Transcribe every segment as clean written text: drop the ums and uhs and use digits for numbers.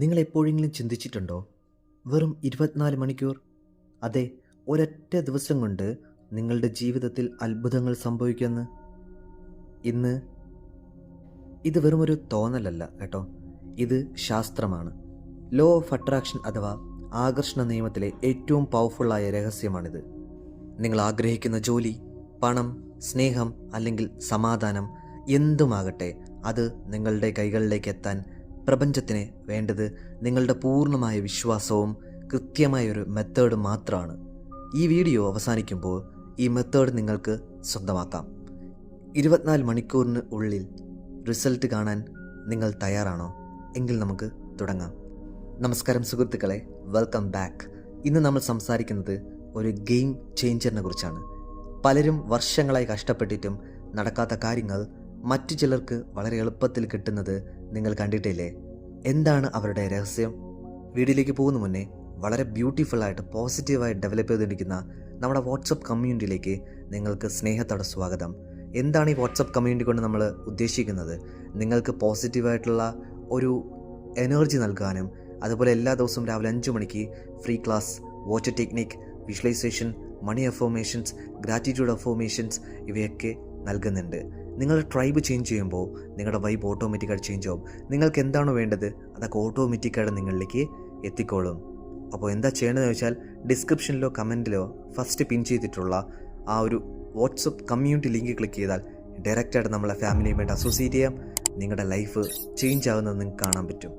നിങ്ങൾ എപ്പോഴെങ്കിലും ചിന്തിച്ചിട്ടുണ്ടോ? വെറും 24 മണിക്കൂർ, അതെ, ഒരൊറ്റ ദിവസം കൊണ്ട് നിങ്ങളുടെ ജീവിതത്തിൽ അത്ഭുതങ്ങൾ സംഭവിക്കുമെന്ന്. ഇന്ന് ഇത് വെറുമൊരു തോന്നലല്ല കേട്ടോ, ഇത് ശാസ്ത്രമാണ്. ലോ ഓഫ് അട്രാക്ഷൻ അഥവാ ആകർഷണ നിയമത്തിലെ ഏറ്റവും പവർഫുള്ളായ രഹസ്യമാണിത്. നിങ്ങൾ ആഗ്രഹിക്കുന്ന ജോലി, പണം, സ്നേഹം അല്ലെങ്കിൽ സമാധാനം എന്തുമാകട്ടെ, അത് നിങ്ങളുടെ കൈകളിലേക്ക് എത്താൻ പ്രപഞ്ചത്തിന് വേണ്ടത് നിങ്ങളുടെ പൂർണ്ണമായ വിശ്വാസവും കൃത്യമായൊരു മെത്തേഡ് മാത്രമാണ്. ഈ വീഡിയോ അവസാനിക്കുമ്പോൾ ഈ മെത്തേഡ് നിങ്ങൾക്ക് സ്വന്തമാക്കാം. 24 മണിക്കൂറിന് ഉള്ളിൽ റിസൾട്ട് കാണാൻ നിങ്ങൾ തയ്യാറാണോ? എങ്കിൽ നമുക്ക് തുടങ്ങാം. നമസ്കാരം സുഹൃത്തുക്കളെ, വെൽക്കം ബാക്ക്. ഇന്ന് നമ്മൾ സംസാരിക്കുന്നത് ഒരു ഗെയിം ചേഞ്ചറിനെ കുറിച്ചാണ്. പലരും വർഷങ്ങളായി കഷ്ടപ്പെട്ടിട്ടും നടക്കാത്ത കാര്യങ്ങൾ മറ്റു ചിലർക്ക് വളരെ എളുപ്പത്തിൽ കിട്ടുന്നത് നിങ്ങൾ കണ്ടിട്ടില്ലേ? എന്താണ് അവരുടെ രഹസ്യം? വീഡിയോയിലേക്ക് പോകുന്ന മുന്നേ വളരെ ബ്യൂട്ടിഫുള്ളായിട്ട് പോസിറ്റീവായി ഡെവലപ്പ് ചെയ്തിരിക്കുന്ന നമ്മുടെ വാട്സപ്പ് കമ്മ്യൂണിറ്റിയിലേക്ക് നിങ്ങൾക്ക് സ്നേഹത്തോടെ സ്വാഗതം. എന്താണ് ഈ വാട്സപ്പ് കമ്മ്യൂണിറ്റി കൊണ്ട് നമ്മൾ ഉദ്ദേശിക്കുന്നത്? നിങ്ങൾക്ക് പോസിറ്റീവായിട്ടുള്ള ഒരു എനർജി നൽകാനും, അതുപോലെ എല്ലാ ദിവസവും രാവിലെ 5 മണിക്ക് free class, water technique, visualisation, money affirmations, gratitude affirmations ഇവയൊക്കെ നൽകുന്നുണ്ട്. നിങ്ങൾ ട്രൈബ് ചേഞ്ച് ചെയ്യുമ്പോൾ നിങ്ങളുടെ വൈബ് ഓട്ടോമാറ്റിക്കായിട്ട് ചേഞ്ച് ആവും. നിങ്ങൾക്ക് എന്താണോ വേണ്ടത് അതൊക്കെ ഓട്ടോമാറ്റിക്കായിട്ട് നിങ്ങളിലേക്ക് എത്തിക്കോളും. അപ്പോൾ എന്താ ചെയ്യേണ്ടതെന്ന് വെച്ചാൽ, ഡിസ്ക്രിപ്ഷനിലോ കമൻറ്റിലോ ഫസ്റ്റ് പിൻ ചെയ്തിട്ടുള്ള ആ ഒരു വാട്സപ്പ് കമ്മ്യൂണിറ്റി ലിങ്ക് ക്ലിക്ക് ചെയ്താൽ ഡയറക്റ്റായിട്ട് നമ്മളെ ഫാമിലിയുമായിട്ട് അസോസിയേറ്റ് ചെയ്യാം. നിങ്ങളുടെ ലൈഫ് ചേഞ്ച് ആകുന്നത് നിങ്ങൾക്ക് കാണാൻ പറ്റും.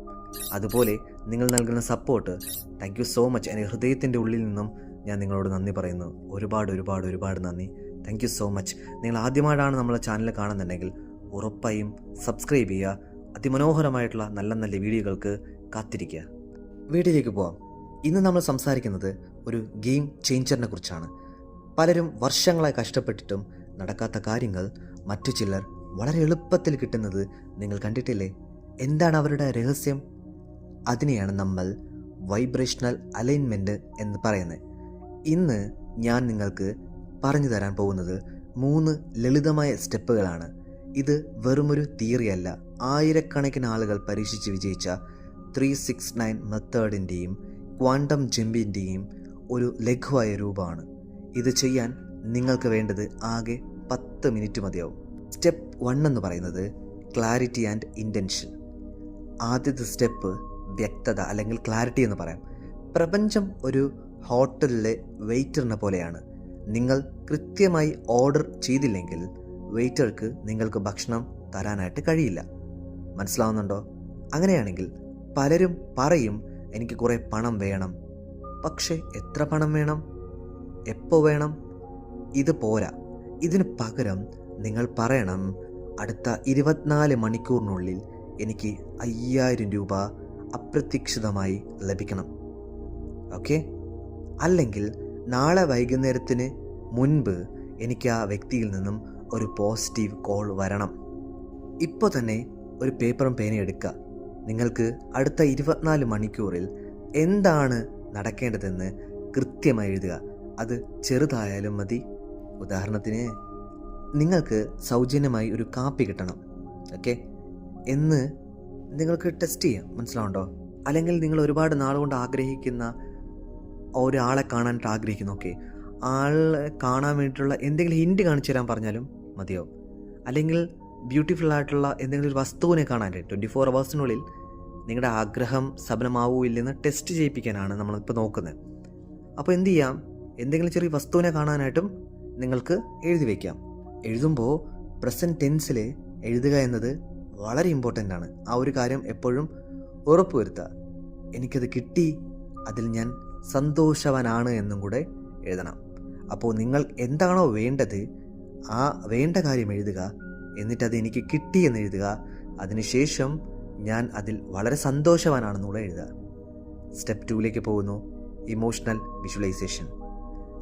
അതുപോലെ നിങ്ങൾ നൽകുന്ന support, thank you so much. എൻ്റെ ഹൃദയത്തിൻ്റെ ഉള്ളിൽ നിന്നും ഞാൻ നിങ്ങളോട് നന്ദി പറയുന്നു. ഒരുപാട് നന്ദി. Thank you so much. നിങ്ങൾ ആദ്യമായിട്ടാണ് നമ്മളെ ചാനൽ കാണുന്നുണ്ടെങ്കിൽ ഉറപ്പായും സബ്സ്ക്രൈബ് ചെയ്യുക. അതിമനോഹരമായിട്ടുള്ള നല്ല വീഡിയോകൾക്ക് കാത്തിരിക്കുക. വീഡിയോയിലേക്ക് പോവാം. ഇന്ന് നമ്മൾ സംസാരിക്കുന്നത് ഒരു ഗെയിം ചേഞ്ചറിനെ കുറിച്ചാണ്. പലരും വർഷങ്ങളായി കഷ്ടപ്പെട്ടിട്ടും നടക്കാത്ത കാര്യങ്ങൾ മറ്റു ചിലർ വളരെ എളുപ്പത്തിൽ കിട്ടുന്നത് നിങ്ങൾ കണ്ടിട്ടില്ലേ? എന്താണ് അവരുടെ രഹസ്യം? അതിനെയാണ് നമ്മൾ വൈബ്രേഷണൽ അലൈൻമെൻറ്റ് എന്ന് പറയുന്നത്. ഇന്ന് ഞാൻ നിങ്ങൾക്ക് പറഞ്ഞു തരാൻ പോകുന്നത് 3 ലളിതമായ സ്റ്റെപ്പുകളാണ്. ഇത് വെറുമൊരു തിയറിയല്ല, ആയിരക്കണക്കിന് ആളുകൾ പരീക്ഷിച്ച് വിജയിച്ച 369 മെത്തേഡിൻ്റെയും ക്വാണ്ടം ജമ്പിൻ്റെയും ഒരു ലഘുവായ രൂപമാണ്. ഇത് ചെയ്യാൻ നിങ്ങൾക്ക് വേണ്ടത് ആകെ 10 മിനിറ്റ് മതിയാവും. സ്റ്റെപ്പ് 1 എന്ന് പറയുന്നത് ക്ലാരിറ്റി ആൻഡ് ഇൻറ്റൻഷൻ. ആദ്യത്തെ സ്റ്റെപ്പ് വ്യക്തത അല്ലെങ്കിൽ ക്ലാരിറ്റി എന്ന് പറയാം. പ്രപഞ്ചം ഒരു ഹോട്ടലിലെ വെയിറ്ററിനെ പോലെയാണ്. നിങ്ങൾ കൃത്യമായി ഓർഡർ ചെയ്തില്ലെങ്കിൽ വെയിറ്റർക്ക് നിങ്ങൾക്ക് ഭക്ഷണം തരാനായിട്ട് കഴിയില്ല. മനസ്സിലാവുന്നുണ്ടോ? അങ്ങനെയാണെങ്കിൽ പലരും പറയും, എനിക്ക് കുറേ പണം വേണം. പക്ഷേ എത്ര പണം വേണം? എപ്പോൾ വേണം? ഇത് പോരാ. ഇതിന് പകരം നിങ്ങൾ പറയണം, അടുത്ത 24 മണിക്കൂറിനുള്ളിൽ എനിക്ക് 5000 രൂപ അപ്രതീക്ഷിതമായി ലഭിക്കണം. ഓക്കെ? അല്ലെങ്കിൽ നാളെ വൈകുന്നേരത്തിന് മുൻപ് എനിക്ക് ആ വ്യക്തിയിൽ നിന്നും ഒരു പോസിറ്റീവ് കോൾ വരണം. ഇപ്പോൾ തന്നെ ഒരു പേപ്പറും പേനയും എടുക്കുക. നിങ്ങൾക്ക് അടുത്ത 24 മണിക്കൂറിൽ എന്താണ് നടക്കേണ്ടതെന്ന് കൃത്യമായി എഴുതുക. അത് ചെറുതായാലും മതി. ഉദാഹരണത്തിന്, നിങ്ങൾക്ക് സൗജന്യമായി ഒരു കാപ്പി കിട്ടണം, ഓക്കെ, എന്ന് നിങ്ങൾക്ക് ടെസ്റ്റ് ചെയ്യാം. മനസ്സിലാവുണ്ടോ? അല്ലെങ്കിൽ നിങ്ങൾ ഒരുപാട് നാളുകൊണ്ട് ആഗ്രഹിക്കുന്ന ഒരാളെ കാണാനായിട്ട് ആഗ്രഹിക്കുന്നു, ഓക്കെ, ആളെ കാണാൻ വേണ്ടിയിട്ടുള്ള എന്തെങ്കിലും ഹിൻറ്റ് കാണിച്ചു തരാൻ പറഞ്ഞാലും മതിയാവും. അല്ലെങ്കിൽ ബ്യൂട്ടിഫുൾ ആയിട്ടുള്ള എന്തെങ്കിലും ഒരു വസ്തുവിനെ കാണാനായിട്ട് 24 അവേഴ്സിനുള്ളിൽ നിങ്ങളുടെ ആഗ്രഹം സഫലമാവോ ഇല്ലെന്ന് ടെസ്റ്റ് ചെയ്യിപ്പിക്കാനാണ് നമ്മളിപ്പോൾ നോക്കുന്നത്. അപ്പോൾ എന്ത് ചെയ്യാം? എന്തെങ്കിലും ചെറിയ വസ്തുവിനെ കാണാനായിട്ടും നിങ്ങൾക്ക് എഴുതി വയ്ക്കാം. എഴുതുമ്പോൾ പ്രസൻറ്റ് ടെൻസിൽ എഴുതുക എന്നത് വളരെ ഇമ്പോർട്ടൻ്റ് ആണ്. ആ ഒരു കാര്യം എപ്പോഴും ഉറപ്പുവരുത്തുക. എനിക്കത് കിട്ടി, അതിൽ ഞാൻ സന്തോഷവാനാണ് എന്നും കൂടെ എഴുതണം. അപ്പോൾ നിങ്ങൾ എന്താണോ വേണ്ടത് ആ വേണ്ട കാര്യം എഴുതുക. എന്നിട്ടത് എനിക്ക് കിട്ടി എന്ന് എഴുതുക. അതിനുശേഷം ഞാൻ അതിൽ വളരെ സന്തോഷവാനാണെന്നുകൂടെ എഴുതുക. സ്റ്റെപ്പ് 2ലേക്ക് പോകുന്നു, ഇമോഷണൽ വിഷ്വലൈസേഷൻ.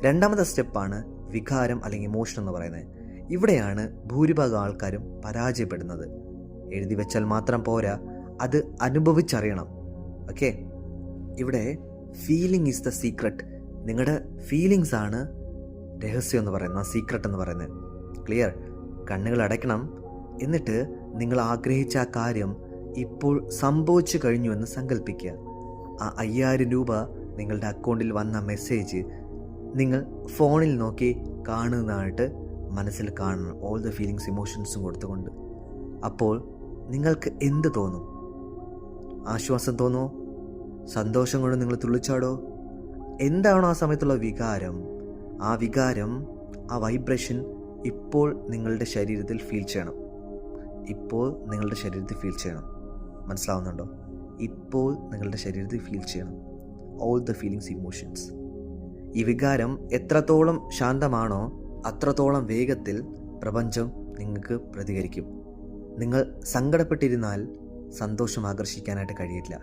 രണ്ടാമത്തെ സ്റ്റെപ്പാണ് വികാരം അല്ലെങ്കിൽ ഇമോഷൻ എന്ന് പറയുന്നത്. ഇവിടെയാണ് ഭൂരിഭാഗം ആൾക്കാരും പരാജയപ്പെടുന്നത്. എഴുതി വെച്ചാൽ മാത്രം പോരാ, അത് അനുഭവിച്ചറിയണം. ഓക്കെ? ഇവിടെ ഫീലിംഗ് ഈസ് ദ സീക്രട്ട്. നിങ്ങളുടെ ഫീലിങ്സ് ആണ് രഹസ്യം എന്ന് പറയുന്നത്, സീക്രട്ട് എന്ന് പറയുന്നത്. ക്ലിയർ? കണ്ണുകൾ അടയ്ക്കണം. എന്നിട്ട് നിങ്ങൾ ആഗ്രഹിച്ച ആ കാര്യം ഇപ്പോൾ സംഭവിച്ചു കഴിഞ്ഞുവെന്ന് സങ്കല്പിക്കുക. ആ 5000 രൂപ നിങ്ങളുടെ അക്കൗണ്ടിൽ വന്ന മെസ്സേജ് നിങ്ങൾ ഫോണിൽ നോക്കി കാണുന്നതായിട്ട് മനസ്സിൽ കാണണം, ഓൾ ദ ഫീലിങ്സ് ഇമോഷൻസും കൊടുത്തുകൊണ്ട്. അപ്പോൾ നിങ്ങൾക്ക് എന്ത് തോന്നും? ആശ്വാസം തോന്നുമോ? സന്തോഷം കൊണ്ട് നിങ്ങൾ തുള്ളിച്ചാടോ? എന്താണോ ആ സമയത്തുള്ള വികാരം, ആ വികാരം, ആ വൈബ്രേഷൻ ഇപ്പോൾ നിങ്ങളുടെ ശരീരത്തിൽ ഫീൽ ചെയ്യണം. ഇപ്പോൾ നിങ്ങളുടെ ശരീരത്തിൽ ഫീൽ ചെയ്യണം. മനസ്സിലാവുന്നുണ്ടോ? ഇപ്പോൾ നിങ്ങളുടെ ശരീരത്തിൽ ഫീൽ ചെയ്യണം ഓൾ ദ ഫീലിങ്സ് ഇമോഷൻസ്. ഈ വികാരം എത്രത്തോളം ശാന്തമാണോ അത്രത്തോളം വേഗത്തിൽ പ്രപഞ്ചം നിങ്ങൾക്ക് പ്രതികരിക്കും. നിങ്ങൾ സങ്കടപ്പെട്ടിരുന്നാൽ സന്തോഷം ആകർഷിക്കാനായിട്ട് കഴിയില്ല.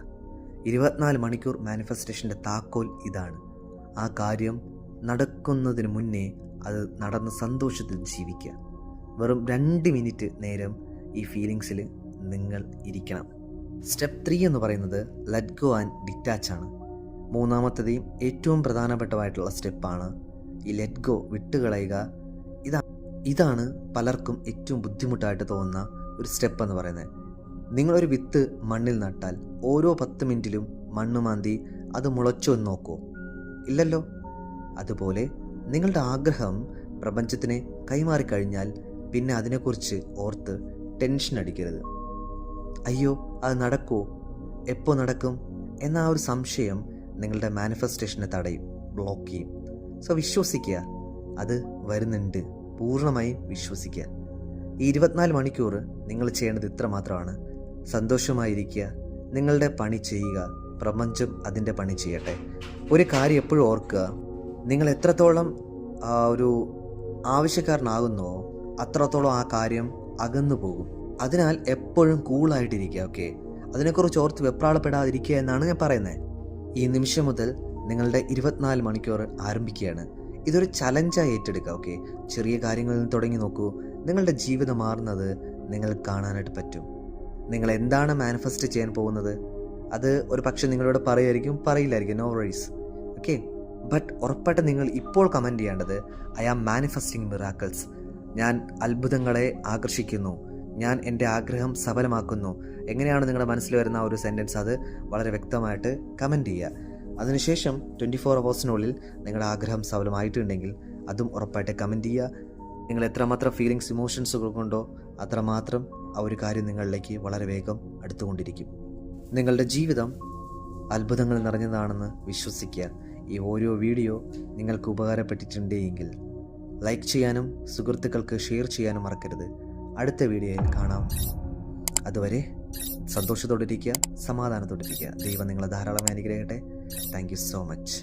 24 മണിക്കൂർ മാനിഫെസ്റ്റേഷൻ്റെ താക്കോൽ ഇതാണ്. ആ കാര്യം നടക്കുന്നതിന് മുന്നേ അത് നടന്ന സന്തോഷത്തിൽ ജീവിക്കുക. വെറും 2 മിനിറ്റ് നേരം ഈ ഫീലിങ്സിൽ നിങ്ങൾ ഇരിക്കണം. സ്റ്റെപ്പ് 3 എന്ന് പറയുന്നത് ലെറ്റ് ഗോ ആൻഡ് ഡിറ്റാച്ച് ആണ്. മൂന്നാമത്തതെയും ഏറ്റവും പ്രധാനപ്പെട്ടതായിട്ടുള്ള സ്റ്റെപ്പാണ് ഈ ലെറ്റ് ഗോ, വിട്ടുകളയുക. ഇതാണ് പലർക്കും ഏറ്റവും ബുദ്ധിമുട്ടായിട്ട് തോന്നുന്ന ഒരു സ്റ്റെപ്പ് എന്ന് പറയുന്നത്. നിങ്ങളൊരു വിത്ത് മണ്ണിൽ നട്ടാൽ ഓരോ 10 മിനിറ്റിലും മണ്ണ് മാന്തി അത് മുളച്ചോ എന്ന് നോക്കുമോ? ഇല്ലല്ലോ. അതുപോലെ നിങ്ങളുടെ ആഗ്രഹം പ്രപഞ്ചത്തിനെ കൈമാറിക്കഴിഞ്ഞാൽ പിന്നെ അതിനെക്കുറിച്ച് ഓർത്ത് ടെൻഷൻ അടിക്കരുത്. അയ്യോ അത് നടക്കുമോ, എപ്പോൾ നടക്കും എന്ന ആ ഒരു സംശയം നിങ്ങളുടെ മാനിഫെസ്റ്റേഷനെ തടയും, ബ്ലോക്ക് ചെയ്യും. സോ വിശ്വസിക്കുക, അത് വരുന്നുണ്ട്. പൂർണ്ണമായും വിശ്വസിക്കുക. ഈ 24 മണിക്കൂർ നിങ്ങൾ ചെയ്യേണ്ടത് ഇത്ര മാത്രമാണ്. സന്തോഷമായിരിക്കുക, നിങ്ങളുടെ പണി ചെയ്യുക, പ്രപഞ്ചം അതിൻ്റെ പണി ചെയ്യട്ടെ. ഒരു കാര്യം എപ്പോഴും ഓർക്കുക, നിങ്ങൾ എത്രത്തോളം ഒരു ആവശ്യക്കാരനാകുന്നുവോ അത്രത്തോളം ആ കാര്യം അകന്നു പോകും. അതിനാൽ എപ്പോഴും കൂളായിട്ടിരിക്കുക. ഓക്കെ, അതിനെക്കുറിച്ച് ഓർത്ത് വെപ്രാളപ്പെടാതിരിക്കുക എന്നാണ് ഞാൻ പറയുന്നത്. ഈ നിമിഷം മുതൽ നിങ്ങളുടെ 24 മണിക്കൂർ ആരംഭിക്കുകയാണ്. ഇതൊരു ചലഞ്ചായി ഏറ്റെടുക്കുക. ഓക്കെ, ചെറിയ കാര്യങ്ങളിൽ നിന്ന് തുടങ്ങി നോക്കൂ. നിങ്ങളുടെ ജീവിതം മാറുന്നത് നിങ്ങൾ കാണാനായിട്ട് പറ്റും. നിങ്ങൾ എന്താണ് മാനിഫെസ്റ്റ് ചെയ്യാൻ പോകുന്നത് അത് ഒരു പക്ഷേ നിങ്ങളോട് പറയുമായിരിക്കും, പറയില്ലായിരിക്കും, നോ വറീസ്. ഓക്കെ, ബട്ട് ഉറപ്പായിട്ട് നിങ്ങൾ ഇപ്പോൾ കമൻറ്റ് ചെയ്യേണ്ടത് ഐ ആം മാനിഫെസ്റ്റിംഗ് മിറാക്കിൾസ്. ഞാൻ അത്ഭുതങ്ങളെ ആകർഷിക്കുന്നു, ഞാൻ എൻ്റെ ആഗ്രഹം സഫലമാക്കുന്നു. എങ്ങനെയാണ് നിങ്ങളുടെ മനസ്സിൽ വരുന്ന ആ ഒരു സെൻറ്റൻസ് അത് വളരെ വ്യക്തമായിട്ട് കമൻറ്റ് ചെയ്യുക. അതിനുശേഷം 24 അവേഴ്സിനുള്ളിൽ നിങ്ങളുടെ ആഗ്രഹം സഫലമായിട്ടുണ്ടെങ്കിൽ അതും ഉറപ്പായിട്ട് കമൻറ്റ് ചെയ്യുക. നിങ്ങൾ എത്രമാത്രം ഫീലിങ്സ് ഇമോഷൻസുകൾ കൊണ്ടോ അത്രമാത്രം ആ ഒരു കാര്യം നിങ്ങളിലേക്ക് വളരെ വേഗം അടുത്തുകൊണ്ടിരിക്കും. നിങ്ങളുടെ ജീവിതം അത്ഭുതങ്ങൾ നിറഞ്ഞതാണെന്ന് വിശ്വസിക്കുക. ഈ ഓരോ വീഡിയോ നിങ്ങൾക്ക് ഉപകാരപ്പെട്ടിട്ടുണ്ടെങ്കിൽ ലൈക്ക് ചെയ്യാനും സുഹൃത്തുക്കൾക്ക് ഷെയർ ചെയ്യാനും മറക്കരുത്. അടുത്ത വീഡിയോയിൽ കാണാം. അതുവരെ സന്തോഷത്തോടെ ഇരിക്കുക, സമാധാനത്തോടെ ഇരിക്കുക. ദൈവം നിങ്ങളെ ധാരാളം അനുഗ്രഹിക്കട്ടെ. Thank you so much.